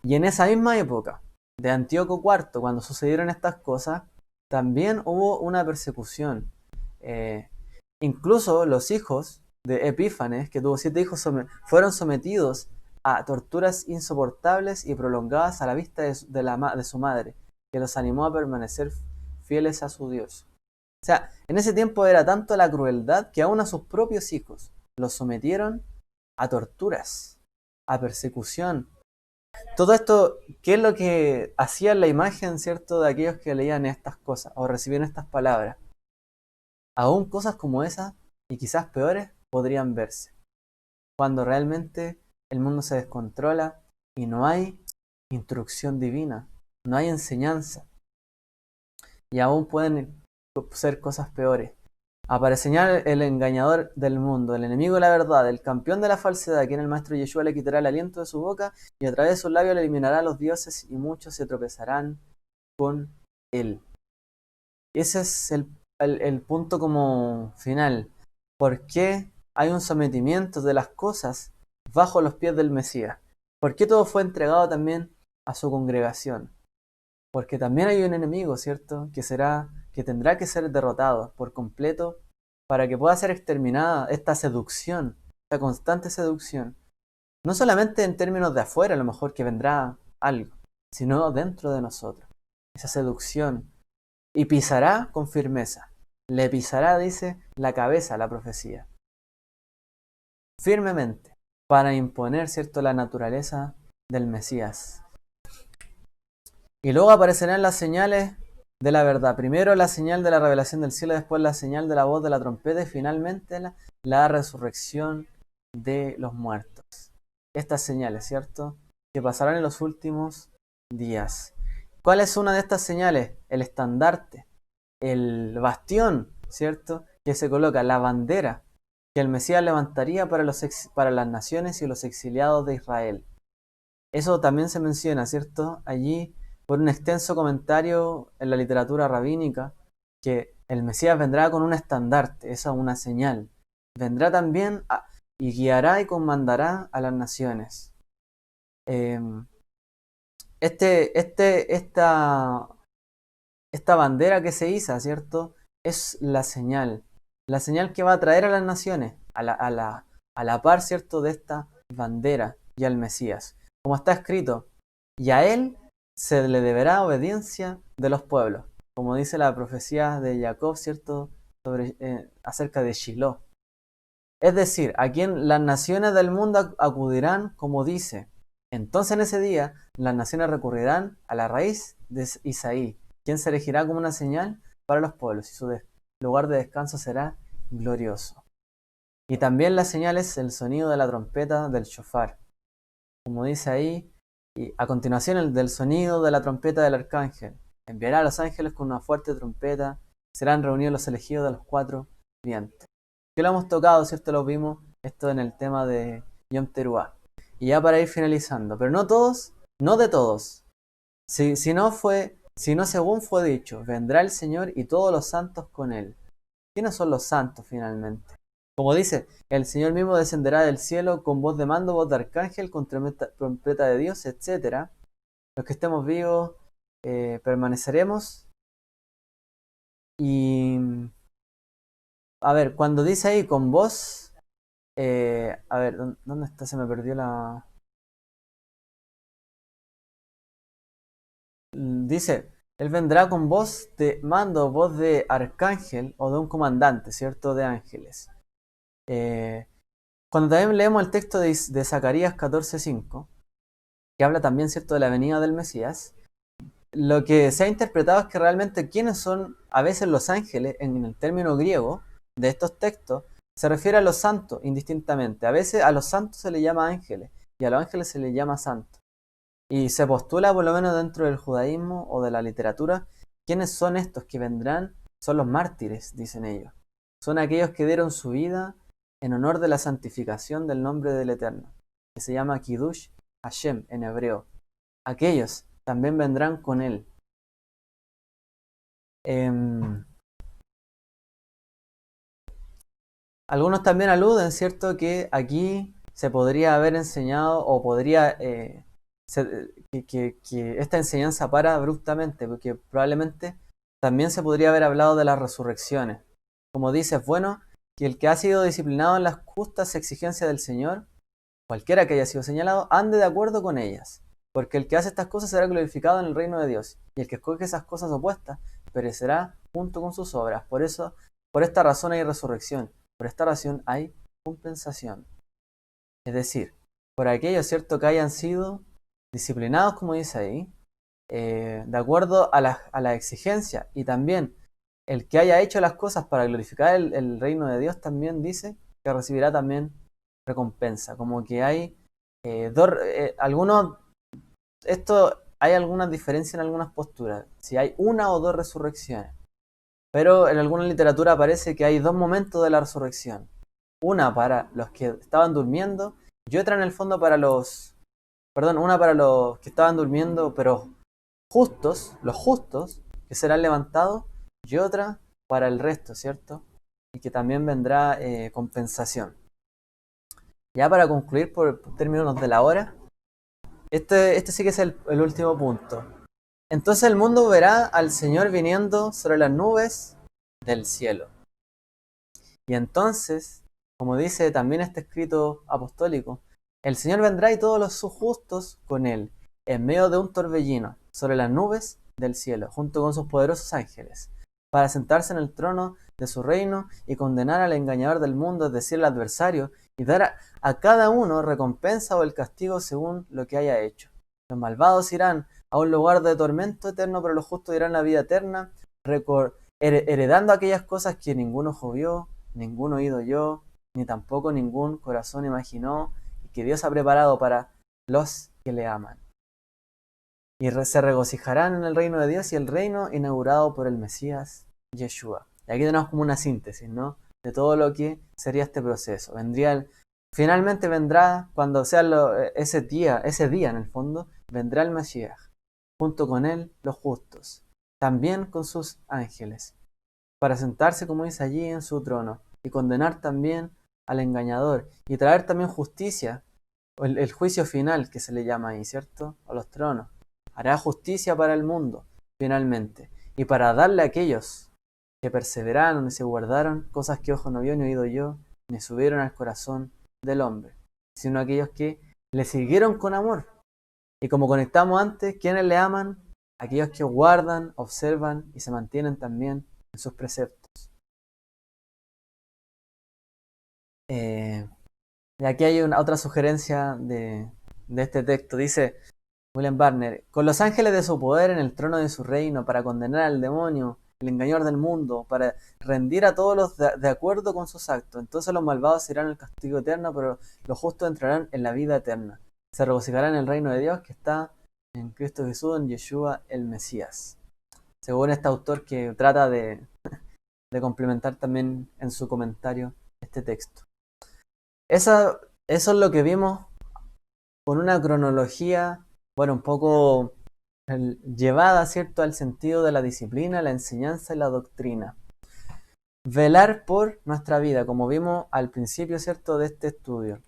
Y en esa misma época de Antíoco IV, cuando sucedieron estas cosas, también hubo una persecución. Incluso los hijos de Epífanes, que tuvo 7 hijos, fueron sometidos a torturas insoportables y prolongadas a la vista de su madre, que los animó a permanecer fieles a su Dios. O sea, en ese tiempo era tanto la crueldad que aún a sus propios hijos los sometieron a torturas, a persecución. Todo esto, ¿qué es lo que hacía la imagen, cierto, de aquellos que leían estas cosas o recibían estas palabras? Aún cosas como esas, y quizás peores, podrían verse. Cuando realmente el mundo se descontrola y no hay instrucción divina, no hay enseñanza. Y aún pueden ser cosas peores. Aparecerá el engañador del mundo, el enemigo de la verdad, el campeón de la falsedad, quien el maestro Yeshua le quitará el aliento de su boca y a través de sus labios le eliminará a los dioses y muchos se tropezarán con él. Ese es el punto como final. ¿Por qué hay un sometimiento de las cosas bajo los pies del Mesías? ¿Por qué todo fue entregado también a su congregación? Porque también hay un enemigo, ¿cierto? Que tendrá que ser derrotado por completo para que pueda ser exterminada esta seducción, esta constante seducción. No solamente en términos de afuera, a lo mejor que vendrá algo, sino dentro de nosotros. Esa seducción. Y pisará con firmeza. Le pisará, dice, la cabeza, la profecía. Firmemente, para imponer, ¿cierto?, la naturaleza del Mesías. Y luego aparecerán las señales de la verdad. Primero la señal de la revelación del cielo, después la señal de la voz de la trompeta y finalmente la resurrección de los muertos. Estas señales, ¿cierto?, que pasarán en los últimos días. ¿Cuál es una de estas señales? El estandarte, el bastión, ¿cierto?, que se coloca, la bandera que el Mesías levantaría para las naciones y los exiliados de Israel. Eso también se menciona, ¿cierto?, allí por un extenso comentario en la literatura rabínica, que el Mesías vendrá con un estandarte, esa es una señal. Vendrá también y guiará y comandará a las naciones. Eh, esta bandera que se iza, ¿cierto?, es la señal que va a traer a las naciones, a la par, ¿cierto?, de esta bandera y al Mesías. Como está escrito, y a él se le deberá obediencia de los pueblos, como dice la profecía de Jacob, ¿cierto?, acerca de Shiloh. Es decir, a quien las naciones del mundo acudirán, como dice. Entonces en ese día las naciones recurrirán a la raíz de Isaí, quien se elegirá como una señal para los pueblos, y su lugar de descanso será glorioso. Y también la señal es el sonido de la trompeta del shofar, como dice ahí, y a continuación el del sonido de la trompeta del arcángel. Enviará a los ángeles con una fuerte trompeta, serán reunidos los elegidos de los cuatro vientos. Que lo hemos tocado, ¿cierto? Lo vimos, esto en el tema de Yom Teruah. Y ya para ir finalizando, pero no todos, no de todos. Si no según fue dicho, vendrá el Señor y todos los santos con él. ¿Quiénes son los santos finalmente? Como dice, el Señor mismo descenderá del cielo con voz de mando, voz de arcángel, con trompeta de Dios, etc. Los que estemos vivos permaneceremos. Y a ver, cuando dice ahí con voz, a ver, ¿dónde está? Se me perdió la... Dice, él vendrá con voz de mando, voz de arcángel o de un comandante, ¿cierto? De ángeles. Cuando también leemos el texto de Zacarías 14:5, que habla también, ¿cierto?, de la venida del Mesías, lo que se ha interpretado es que realmente quiénes son a veces los ángeles, en el término griego de estos textos, se refiere a los santos indistintamente. A veces a los santos se les llama ángeles y a los ángeles se les llama santos. Y se postula, por lo menos dentro del judaísmo o de la literatura, quiénes son estos que vendrán. Son los mártires, dicen ellos. Son aquellos que dieron su vida en honor de la santificación del nombre del Eterno, que se llama Kiddush Hashem en hebreo. Aquellos también vendrán con él. Algunos también aluden, ¿cierto?, que aquí se podría haber enseñado o podría que esta enseñanza para abruptamente, porque probablemente también se podría haber hablado de las resurrecciones. Como dice, es bueno que el que ha sido disciplinado en las justas exigencias del Señor, cualquiera que haya sido señalado, ande de acuerdo con ellas. Porque el que hace estas cosas será glorificado en el reino de Dios, y el que escoge esas cosas opuestas perecerá junto con sus obras. Por eso, por esta razón hay resurrección, por esta razón hay compensación. Es decir, por aquellos, ¿cierto?, que hayan sido disciplinados, como dice ahí, de acuerdo a la exigencia, y también el que haya hecho las cosas para glorificar el reino de Dios también dice que recibirá también recompensa. Como que hay hay algunas diferencias en algunas posturas, si hay una o dos resurrecciones. Pero en alguna literatura aparece que hay dos momentos de la resurrección. Una para los que estaban durmiendo y otra en el fondo para una para los que estaban durmiendo, pero justos, los justos, que serán levantados, y otra para el resto, ¿cierto? Y que también vendrá compensación. Ya para concluir por términos de la hora, este sí que es el último punto. Entonces el mundo verá al Señor viniendo sobre las nubes del cielo. Y entonces, como dice también este escrito apostólico, el Señor vendrá y todos los sus justos con él, en medio de un torbellino, sobre las nubes del cielo, junto con sus poderosos ángeles, para sentarse en el trono de su reino y condenar al engañador del mundo, es decir, al adversario, y dar a cada uno recompensa o el castigo según lo que haya hecho. Los malvados irán a un lugar de tormento eterno, pero los justos irán a la vida eterna, heredando aquellas cosas que ninguno ojo vio, ningún oído oyó, ni tampoco ningún corazón imaginó, y que Dios ha preparado para los que le aman. Y se regocijarán en el reino de Dios y el reino inaugurado por el Mesías Yeshua. Y aquí tenemos como una síntesis, ¿no? De todo lo que sería este proceso. Finalmente vendrá, cuando sea ese día en el fondo, vendrá el Mesías, junto con él los justos, también con sus ángeles, para sentarse, como dice allí, en su trono, y condenar también al engañador, y traer también justicia, o el juicio final que se le llama ahí, ¿cierto? A los tronos. Hará justicia para el mundo, finalmente, y para darle a aquellos que perseveraron y se guardaron cosas que ojo no vio, ni oído yo, ni subieron al corazón del hombre, sino aquellos que le siguieron con amor. Y como conectamos antes, ¿quiénes le aman? Aquellos que guardan, observan y se mantienen también en sus preceptos. Y aquí hay otra sugerencia de este texto. Dice William Barner: con los ángeles de su poder en el trono de su reino, para condenar al demonio, el engañador del mundo, para rendir a todos los de acuerdo con sus actos. Entonces los malvados irán al castigo eterno, pero los justos entrarán en la vida eterna. Se regocijarán en el reino de Dios que está en Cristo Jesús, en Yeshua el Mesías. Según este autor que trata de complementar también en su comentario este texto. Eso es lo que vimos con una cronología, bueno, un poco llevada, ¿cierto?, al sentido de la disciplina, la enseñanza y la doctrina. Velar por nuestra vida, como vimos al principio, ¿cierto?, de este estudio.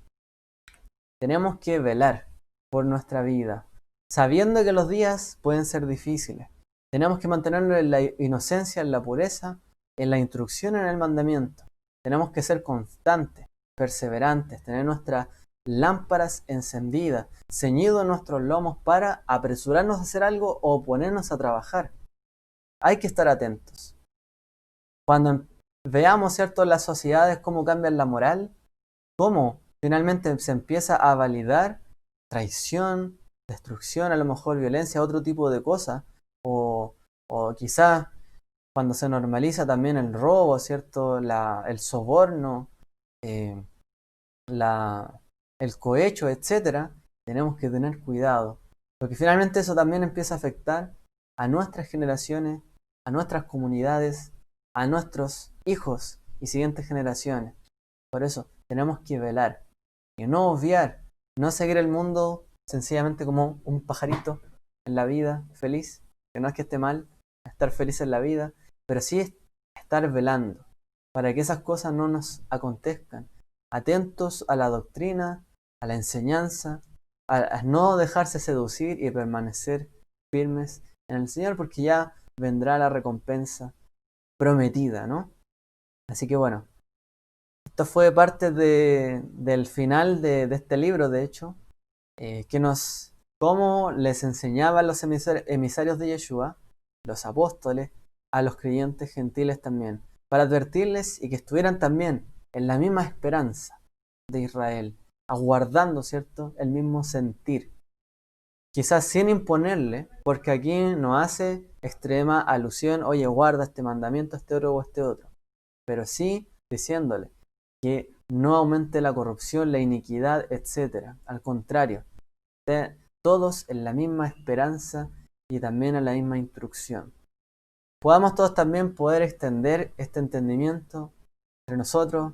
Tenemos que velar por nuestra vida, sabiendo que los días pueden ser difíciles. Tenemos que mantenernos en la inocencia, en la pureza, en la instrucción, en el mandamiento. Tenemos que ser constantes, perseverantes, tener nuestras lámparas encendidas, ceñidos en nuestros lomos para apresurarnos a hacer algo o ponernos a trabajar. Hay que estar atentos. Cuando veamos, ¿cierto?, en las sociedades cómo cambian la moral, cómo finalmente se empieza a validar traición, destrucción, a lo mejor violencia, otro tipo de cosas, o quizás cuando se normaliza también el robo, ¿cierto?, el soborno, eh, el cohecho, etcétera, tenemos que tener cuidado, porque finalmente eso también empieza a afectar a nuestras generaciones, a nuestras comunidades, a nuestros hijos y siguientes generaciones. Por eso tenemos que velar y no obviar, no seguir el mundo sencillamente como un pajarito en la vida feliz, que no es que esté mal estar feliz en la vida, pero sí estar velando para que esas cosas no nos acontezcan, atentos a la doctrina, a la enseñanza, a no dejarse seducir y permanecer firmes en el Señor, porque ya vendrá la recompensa prometida, ¿no? Así que bueno, esto fue parte del final de este libro, de hecho, cómo les enseñaban los emisarios de Yeshua, los apóstoles, a los creyentes gentiles también, para advertirles y que estuvieran también en la misma esperanza de Israel, aguardando, ¿cierto?, el mismo sentir. Quizás sin imponerle, porque aquí no hace extrema alusión, oye, guarda este mandamiento, este otro o este otro, pero sí diciéndole que no aumente la corrupción, la iniquidad, etc. Al contrario, todos en la misma esperanza y también en la misma instrucción. podamos todos también poder extender este entendimiento entre nosotros,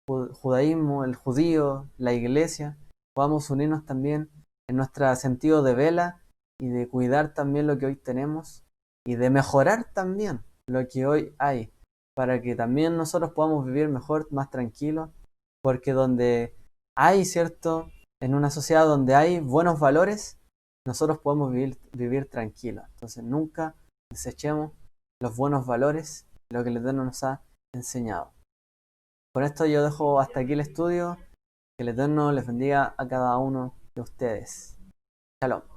judaísmo, el judío, la iglesia, podamos unirnos también en nuestro sentido de vela y de cuidar también lo que hoy tenemos y de mejorar también lo que hoy hay, para que también nosotros podamos vivir mejor, más tranquilos, porque donde hay, ¿cierto? En una sociedad donde hay buenos valores, nosotros podemos vivir tranquilos. Entonces nunca desechemos los buenos valores, lo que el Eterno nos ha enseñado. Con esto yo dejo hasta aquí el estudio. Que el Eterno les bendiga a cada uno de ustedes. Shalom.